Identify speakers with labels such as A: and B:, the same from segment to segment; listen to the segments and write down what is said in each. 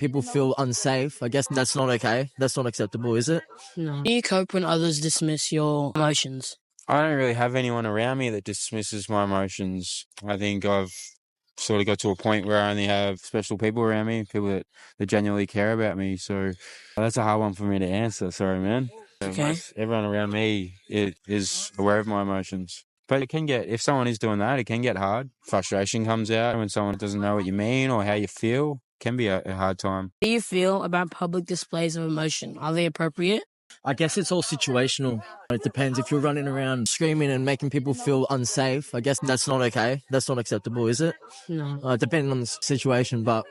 A: people feel unsafe. I guess that's not okay. That's not acceptable, is it?
B: No. Do you cope when others dismiss your emotions?
C: I don't really have anyone around me that dismisses my emotions. I think I've sort of got to a point where I only have special people around me, people that genuinely care about me. So that's a hard one for me to answer. Sorry, man.
B: Okay.
C: Everyone around me is aware of my emotions. But it can get, if someone is doing that, it can get hard. Frustration comes out when someone doesn't know what you mean or how you feel. It can be a hard time.
B: How do you feel about public displays of emotion? Are they appropriate?
A: I guess it's all situational. It depends. If you're running around screaming and making people feel unsafe, I guess that's not okay. That's not acceptable, is it?
B: No.
A: Depending on the situation, but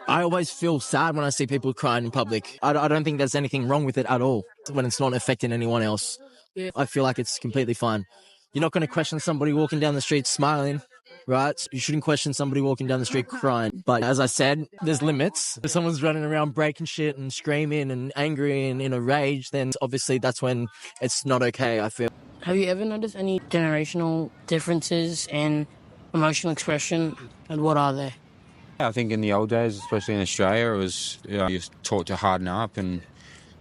A: I always feel sad when I see people crying in public. I don't think there's anything wrong with it at all when it's not affecting anyone else.
B: Yeah.
A: I feel like it's completely fine. You're not going to question somebody walking down the street smiling, right? You shouldn't question somebody walking down the street crying. But as I said, there's limits. If someone's running around breaking shit and screaming and angry and in a rage, then obviously that's when it's not okay, I feel.
B: Have you ever noticed any generational differences in emotional expression, and what are they?
C: I think in the old days, especially in Australia, it was you're taught to harden up and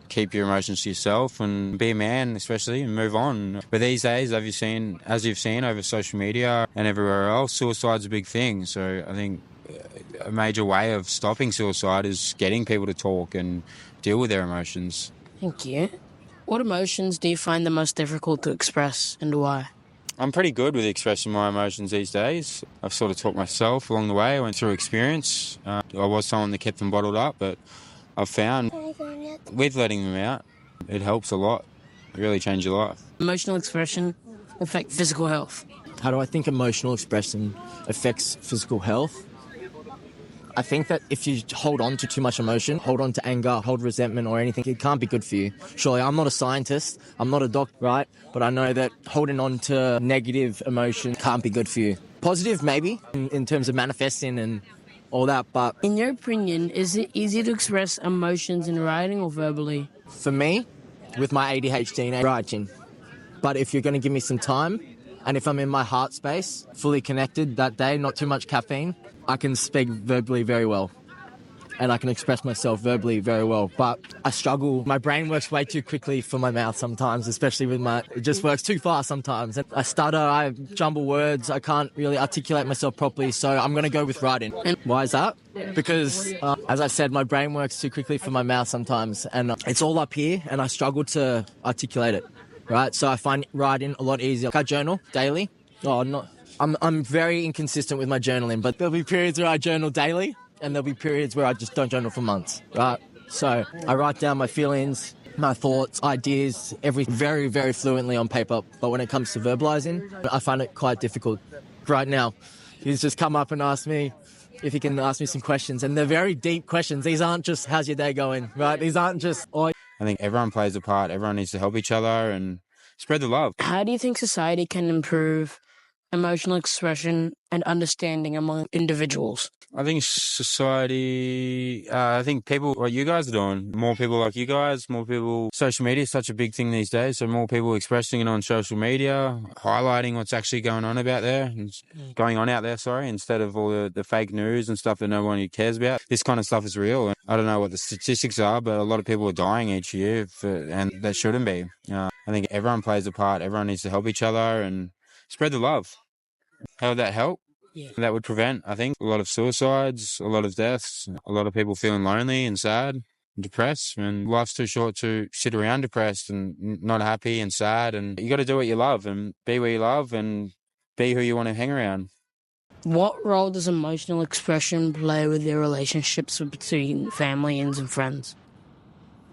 C: keep your emotions to yourself and be a man, especially, and move on. But these days, as you've seen over social media and everywhere else, suicide's a big thing. So I think a major way of stopping suicide is getting people to talk and deal with their emotions.
B: Thank you. What emotions do you find the most difficult to express, and why?
C: I'm pretty good with expressing my emotions these days. I've sort of taught myself along the way. I went through experience. I was someone that kept them bottled up, but I've found with letting them out, it helps a lot. It really changes your life.
B: Emotional expression affect physical health.
A: How do I think emotional expression affects physical health? I think that if you hold on to too much emotion, hold on to anger, hold resentment or anything, it can't be good for you. Surely, I'm not a scientist, I'm not a doctor, right? But I know that holding on to negative emotion can't be good for you. Positive, maybe, in terms of manifesting and all that, but...
B: In your opinion, is it easier to express emotions in writing or verbally?
A: For me, with my ADHD and writing. But if you're going to give me some time, and if I'm in my heart space, fully connected that day, not too much caffeine, I can speak verbally very well. And I can express myself verbally very well. But I struggle. My brain works way too quickly for my mouth sometimes, especially with it just works too fast sometimes. I stutter, I jumble words, I can't really articulate myself properly, so I'm going to go with writing. And why is that? Because, as I said, my brain works too quickly for my mouth sometimes, and it's all up here, and I struggle to articulate it, right? So I find writing a lot easier. I journal daily. I'm very inconsistent with my journaling, but there'll be periods where I journal daily, and there'll be periods where I just don't journal for months, right? So I write down my feelings, my thoughts, ideas, everything very, very fluently on paper. But when it comes to verbalizing, I find it quite difficult. Right now, he's just come up and asked me if he can ask me some questions, and they're very deep questions. These aren't just, how's your day going, right? These aren't just, I
C: think everyone plays a part. Everyone needs to help each other and spread the love.
B: How do you think society can improve emotional expression and understanding among individuals?
C: I think society, I think people, what you guys are doing, more people like you guys, more people, social media is such a big thing these days, so more people expressing it on social media, highlighting what's actually going on out there, instead of all the fake news and stuff that no one cares about. This kind of stuff is real. I don't know what the statistics are, but a lot of people are dying each year, and that shouldn't be. I think everyone plays a part, everyone needs to help each other and spread the love. How would that help?
B: Yeah.
C: That would prevent, I think, a lot of suicides, a lot of deaths, a lot of people feeling lonely and sad and depressed. And life's too short to sit around depressed and not happy and sad. And you got to do what you love and be where you love and be who you want to hang around.
B: What role does emotional expression play with your relationships between family and friends?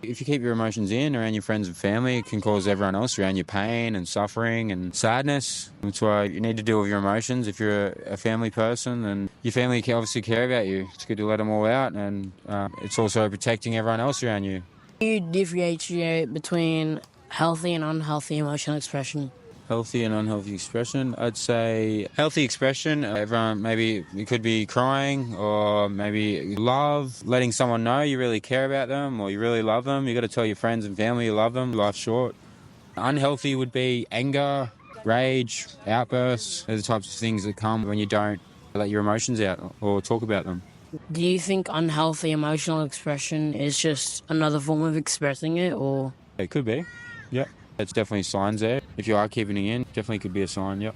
C: If you keep your emotions in around your friends and family, it can cause everyone else around you pain and suffering and sadness. That's why you need to deal with your emotions. If you're a family person, and your family obviously care about you, it's good to let them all out, and it's also protecting everyone else around you.
B: Do you differentiate between healthy and unhealthy emotional expression?
C: Healthy and unhealthy expression. I'd say healthy expression, everyone, maybe it could be crying or maybe love, letting someone know you really care about them or you really love them. You got to tell your friends and family you love them. Life's short. Unhealthy would be anger, rage, outbursts. They're the types of things that come when you don't let your emotions out or talk about them.
B: Do you think unhealthy emotional expression is just another form of expressing it, or?
C: It could be. Yeah. It's definitely signs there. If you are keeping it in, definitely could be a sign. Yep.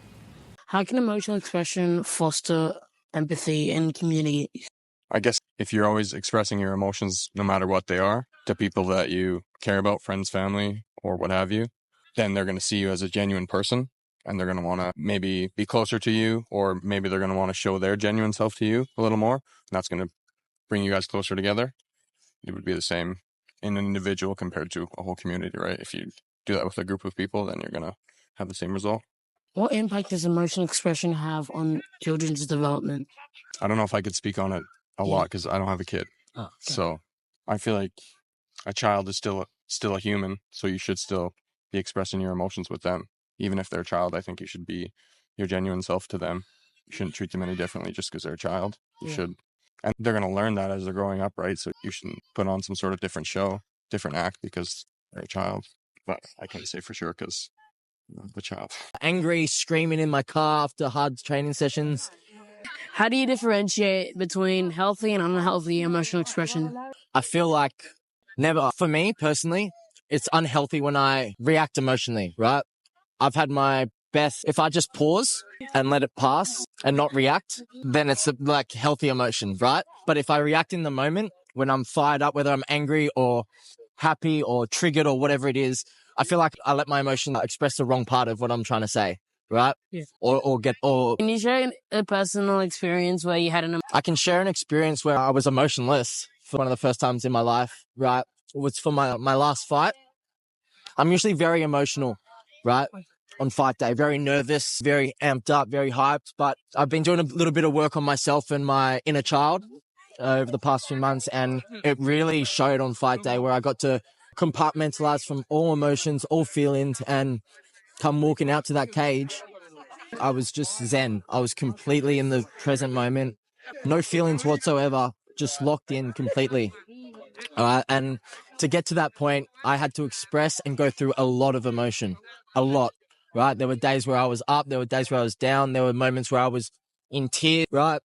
B: How can emotional expression foster empathy in communities?
D: I guess if you're always expressing your emotions, no matter what they are, to people that you care about, friends, family, or what have you, then they're going to see you as a genuine person and they're going to want to maybe be closer to you, or maybe they're going to want to show their genuine self to you a little more. And that's going to bring you guys closer together. It would be the same in an individual compared to a whole community, right? If you do that with a group of people, then you're going to have the same result.
B: What impact does emotional expression have on children's development?
D: I don't know if I could speak on it a lot because I don't have a kid.
B: Oh, okay.
D: So I feel like a child is still a human, so you should still be expressing your emotions with them. Even if they're a child, I think you should be your genuine self to them. You shouldn't treat them any differently just because they're a child. You should. And they're going to learn that as they're growing up, right? So you shouldn't put on some sort of different show, different act because they're a child. But I can't say for sure because I'm a child.
A: Angry, screaming in my car after hard training sessions.
B: How do you differentiate between healthy and unhealthy emotional expression?
A: I feel like never, for me personally, it's unhealthy when I react emotionally, right? I've had my best, if I just pause and let it pass and not react, then it's like healthy emotion, right? But if I react in the moment when I'm fired up, whether I'm angry or happy or triggered or whatever it is, I feel like I let my emotion express the wrong part of what I'm trying to say, right?
B: Yeah.
A: Or
B: Can you share a personal experience where you had
A: I can share an experience where I was emotionless for one of the first times in my life, right? It was for my last fight. I'm usually very emotional, right? On fight day, very nervous, very amped up, very hyped. But I've been doing a little bit of work on myself and my inner child over the past few months. And it really showed on fight day where I got to compartmentalize from all emotions, all feelings, and come walking out to that cage. I was just zen. I was completely in the present moment. No feelings whatsoever, just locked in completely. And to get to that point, I had to express and go through a lot of emotion, a lot, right? There were days where I was up, there were days where I was down, there were moments where I was in tears, right?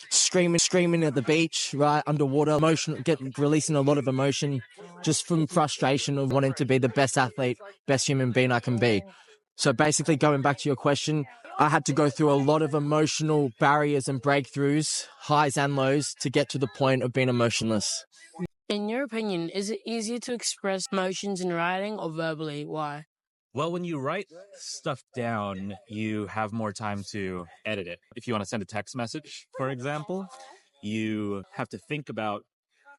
A: Screaming at the beach, right? Underwater, releasing a lot of emotion just from frustration of wanting to be the best athlete, best human being I can be. So basically, going back to your question, I had to go through a lot of emotional barriers and breakthroughs, highs and lows, to get to the point of being emotionless.
B: In your opinion, is it easier to express emotions in writing or verbally? Why?
E: Well, when you write stuff down, you have more time to edit it. If you want to send a text message, for example, you have to think about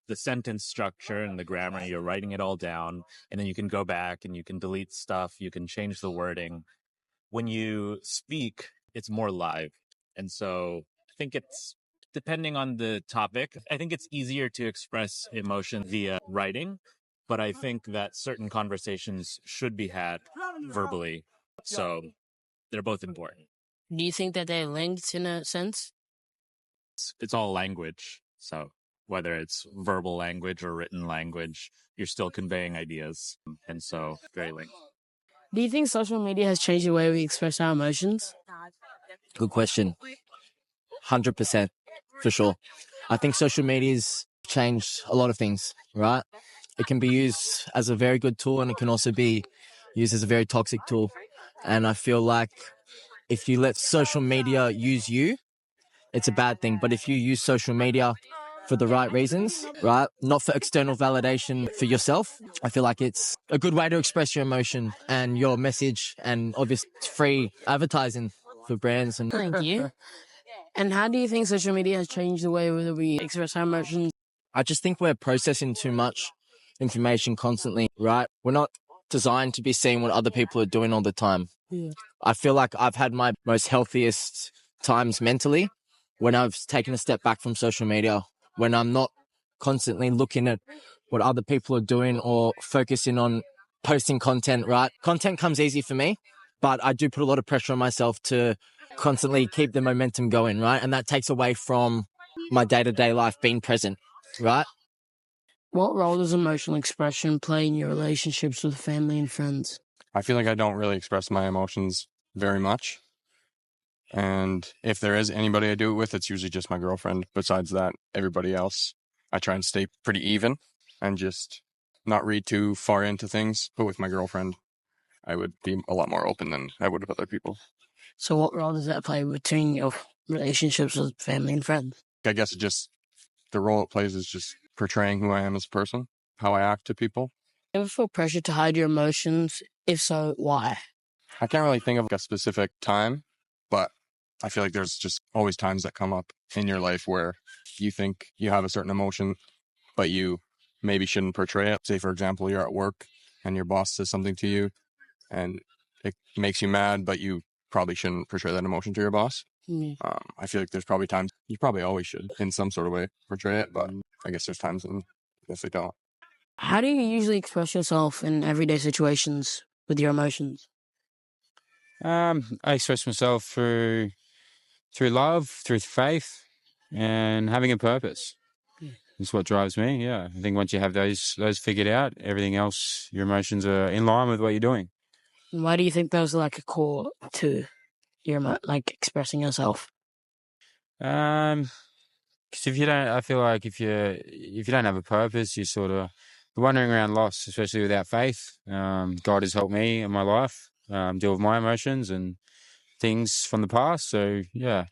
E: the sentence structure and the grammar. You're writing it all down, and then you can go back and you can delete stuff. You can change the wording. When you speak, it's more live. And so I think it's depending on the topic. I think it's easier to express emotion via writing, but I think that certain conversations should be had verbally. So they're both important.
B: Do you think that they're linked in a sense?
E: It's all language. So whether it's verbal language or written language, you're still conveying ideas. And so very linked.
B: Do you think social media has changed the way we express our emotions?
A: Good question. 100%, for sure. I think social media's changed a lot of things, right? It can be used as a very good tool and it can also be used as a very toxic tool. And I feel like if you let social media use you, it's a bad thing. But if you use social media for the right reasons, right? Not for external validation for yourself, I feel like it's a good way to express your emotion and your message, and obviously free advertising for brands. And
B: Thank you. And how do you think social media has changed the way that we express our emotions?
A: I just think we're processing too much information constantly, right? We're not designed to be seeing what other people are doing all the time.
B: Yeah.
A: I feel like I've had my most healthiest times mentally when I've taken a step back from social media, when I'm not constantly looking at what other people are doing or focusing on posting content, right? Content comes easy for me, but I do put a lot of pressure on myself to constantly keep the momentum going, right? And that takes away from my day-to-day life being present, right?
B: What role does emotional expression play in your relationships with family and friends?
D: I feel like I don't really express my emotions very much. And if there is anybody I do it with, it's usually just my girlfriend. Besides that, everybody else, I try and stay pretty even and just not read too far into things. But with my girlfriend, I would be a lot more open than I would with other people.
B: So what role does that play between your relationships with family and friends?
D: I guess the role it plays is just portraying who I am as a person, how I act to people.
B: Ever feel pressure to hide your emotions? If so, why?
D: I can't really think of a specific time, but I feel like there's just always times that come up in your life where you think you have a certain emotion, but you maybe shouldn't portray it. Say, for example, you're at work and your boss says something to you and it makes you mad, but you probably shouldn't portray that emotion to your boss. I feel like there's probably times you probably always should in some sort of way portray it, but I guess there's times when I guess they don't.
B: How do you usually express yourself in everyday situations with your emotions?
C: I express myself through love, through faith, and having a purpose. Is what drives me. Yeah, I think once you have those figured out, everything else, your emotions are in line with what you're doing.
B: Why do you think those are like a core to your like expressing yourself?
C: Because if you don't, I feel like if you don't have a purpose, you're wandering around lost, especially without faith. God has helped me in my life deal with my emotions and things from the past. So yeah,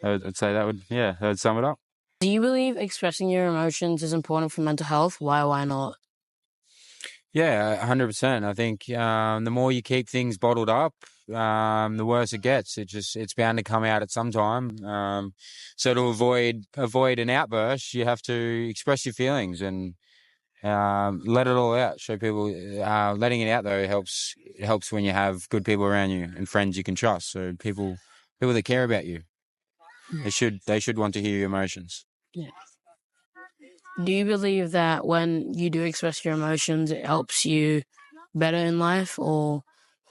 C: I'd say that would sum it up.
B: Do you believe expressing your emotions is important for mental health? Why not?
C: Yeah, 100%. I think the more you keep things bottled up, the worse it gets. It's bound to come out at some time. So to avoid an outburst, you have to express your feelings and let it all out. Show people. Letting it out though helps when you have good people around you and friends you can trust. So people that care about you, they should want to hear your emotions.
B: Yeah. Do you believe that when you do express your emotions, it helps you better in life or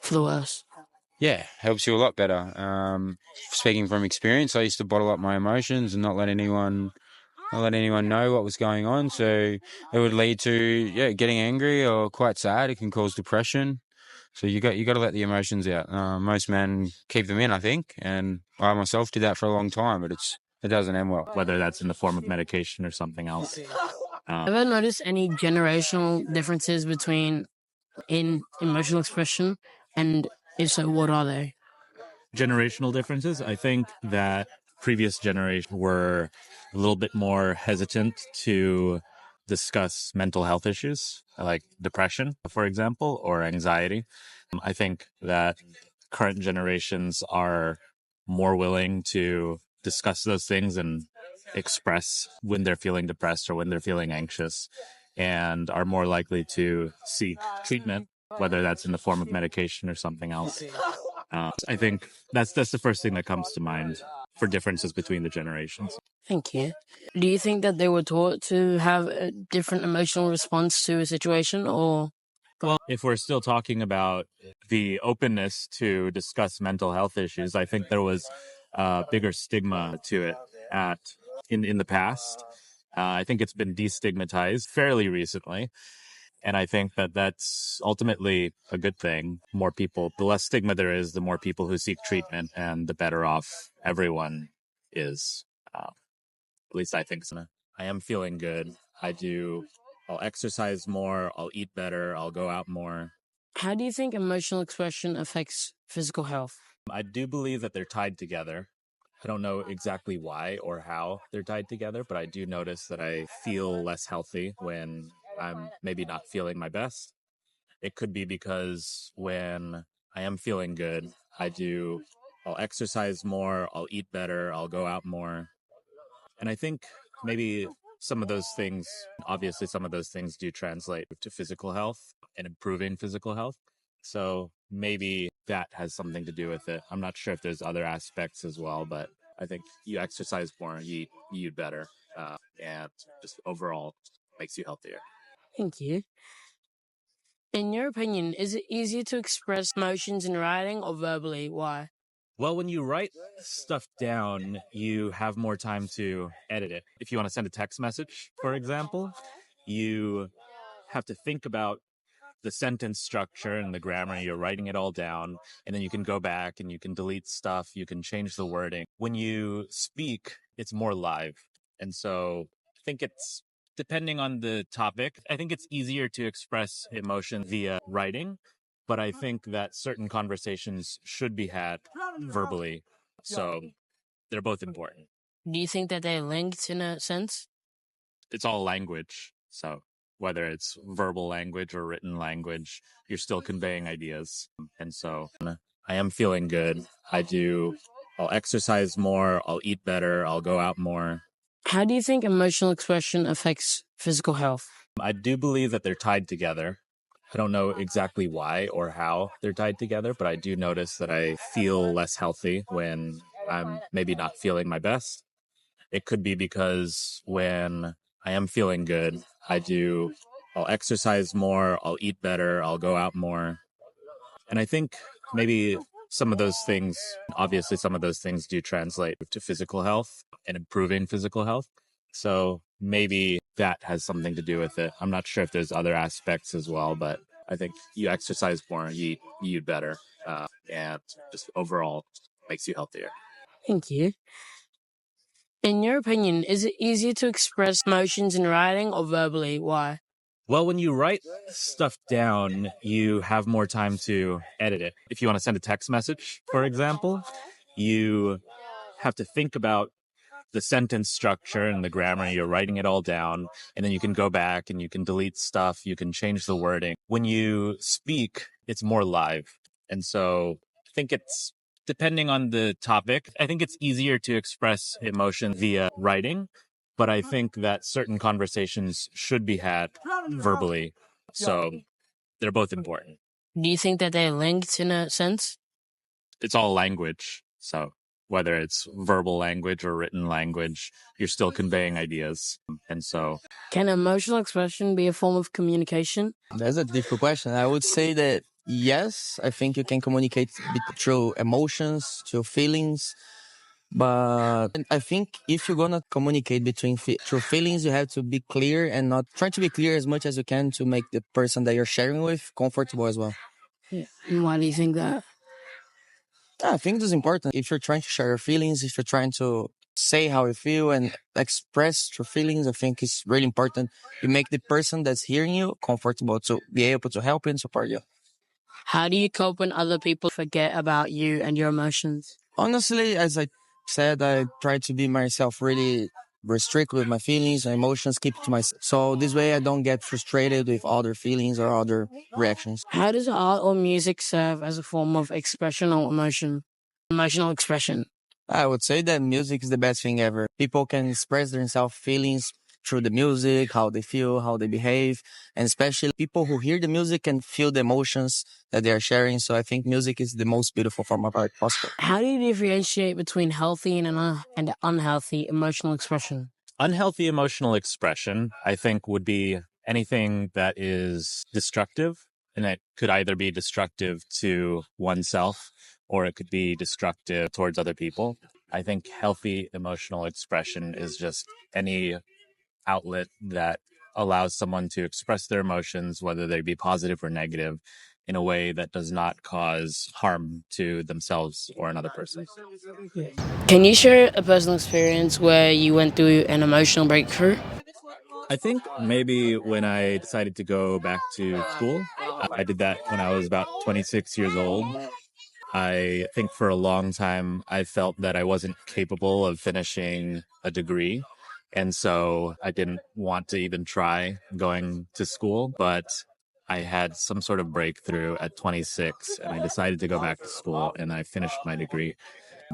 B: for the worse?
C: Yeah, helps you a lot better. Speaking from experience, I used to bottle up my emotions and not let anyone know what was going on. So it would lead to getting angry or quite sad. It can cause depression. So you got to let the emotions out. Most men keep them in, I think, and I myself did that for a long time, but it doesn't end well.
E: Whether that's in the form of medication or something else.
B: Ever noticed any generational differences in emotional expression, and if so, what are they?
E: Generational differences. I think that previous generations were a little bit more hesitant to discuss mental health issues like depression, for example, or anxiety. I think that current generations are more willing to discuss those things and express when they're feeling depressed or when they're feeling anxious, and are more likely to seek treatment, whether that's in the form of medication or something else. I think that's the first thing that comes to mind for differences between the generations.
B: Thank you. Do you think that they were taught to have a different emotional response to a situation, or?
E: Well, if we're still talking about the openness to discuss mental health issues, I think there was a bigger stigma to it in the past. I think it's been destigmatized fairly recently. And I think that that's ultimately a good thing. More people, the less stigma there is, the more people who seek treatment, and the better off everyone is. At least I think so. I am feeling good. I'll exercise more. I'll eat better. I'll go out more.
B: How do you think emotional expression affects physical health?
E: I do believe that they're tied together. I don't know exactly why or how they're tied together, but I do notice that I feel less healthy when I'm maybe not feeling my best. It could be because when I am feeling good, I'll exercise more, I'll eat better, I'll go out more. And I think maybe some of those things do translate to physical health and improving physical health. So maybe that has something to do with it. I'm not sure if there's other aspects as well, but I think you exercise more, you eat better, and just overall makes you healthier.
B: Thank you. In your opinion, is it easier to express emotions in writing or verbally? Why?
E: Well, when you write stuff down, you have more time to edit it. If you want to send a text message, for example, you have to think about the sentence structure and the grammar. You're writing it all down, and then you can go back and you can delete stuff. You can change the wording. When you speak, it's more live. And so I think it's, depending on the topic, I think it's easier to express emotion via writing, but I think that certain conversations should be had verbally. So they're both important.
B: Do you think that they're linked in a sense?
E: It's all language. So whether it's verbal language or written language, you're still conveying ideas. And so I am feeling good. I'll exercise more. I'll eat better. I'll go out more.
B: How do you think emotional expression affects physical health?
E: I do believe that they're tied together. I don't know exactly why or how they're tied together, but I do notice that I feel less healthy when I'm maybe not feeling my best. It could be because when I am feeling good, I'll exercise more, I'll eat better, I'll go out more. And I think maybe obviously some of those things do translate to physical health and improving physical health. So maybe that has something to do with it. I'm not sure if there's other aspects as well, but I think you exercise more, you eat better, and just overall makes you healthier.
B: Thank you. In your opinion, is it easier to express emotions in writing or verbally? Why?
E: Well, when you write stuff down, you have more time to edit it. If you want to send a text message, for example, you have to think about the sentence structure and the grammar. You're writing it all down, and then you can go back and you can delete stuff. You can change the wording. When you speak, it's more live. And so I think it's, depending on the topic, I think it's easier to express emotion via writing, but I think that certain conversations should be had verbally. So they're both important.
B: Do you think that they're linked in a sense?
E: It's all language. So whether it's verbal language or written language, you're still conveying ideas. And so
B: Can emotional expression be a form of communication?
F: That's a difficult question. I would say that yes, I think you can communicate through emotions, through feelings. But I think if you're gonna communicate through feelings, you have to be clear and not try to be clear as much as you can to make the person that you're sharing with comfortable as well.
B: Yeah. And why do you think that?
F: I think this is important. If you're trying to share your feelings, if you're trying to say how you feel and express your feelings, I think it's really important. You make the person that's hearing you comfortable to be able to help you and support you.
B: How do you cope when other people forget about you and your emotions?
F: Honestly, as I said, I try to be myself, really restrict with my feelings and emotions, keep it to myself. So this way I don't get frustrated with other feelings or other reactions.
B: How does art or music serve as a form of expression or emotional expression?
F: I would say that music is the best thing ever. People can express themselves feelings through the music, how they feel, how they behave, and especially people who hear the music and feel the emotions that they are sharing. So I think music is the most beautiful form of art possible.
B: How do you differentiate between healthy and unhealthy emotional expression?
E: unhealthy emotional expression, I think, would be anything that is destructive. And it could either be destructive to oneself or it could be destructive towards other people. I think healthy emotional expression is just any outlet that allows someone to express their emotions, whether they be positive or negative, in a way that does not cause harm to themselves or another person.
B: Can you share a personal experience where you went through an emotional breakthrough?
E: I think maybe when I decided to go back to school, I did that when I was about 26 years old. I think for a long time, I felt that I wasn't capable of finishing a degree. And so I didn't want to even try going to school, but I had some sort of breakthrough at 26 and I decided to go back to school and I finished my degree.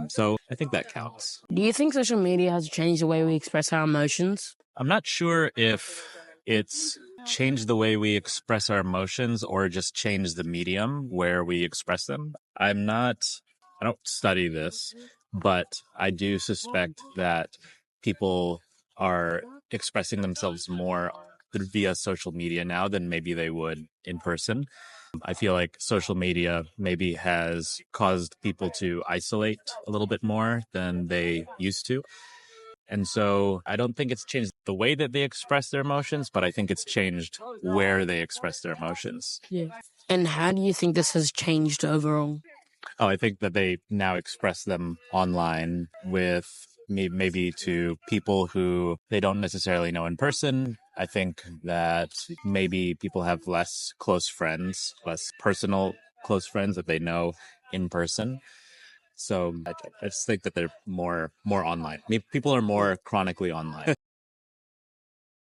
E: So I think that counts.
B: Do you think social media has changed the way we express our emotions?
E: I'm not sure if it's changed the way we express our emotions or just changed the medium where we express them. I don't study this, but I do suspect that people are expressing themselves more via social media now than maybe they would in person. I feel like social media maybe has caused people to isolate a little bit more than they used to. And so I don't think it's changed the way that they express their emotions, but I think it's changed where they express their emotions.
B: Yeah. And how do you think this has changed overall?
E: Oh, I think that they now express them online with maybe to people who they don't necessarily know in person. I think that maybe people have less close friends, less personal close friends that they know in person. So I just think that they're more online. Maybe people are more chronically online.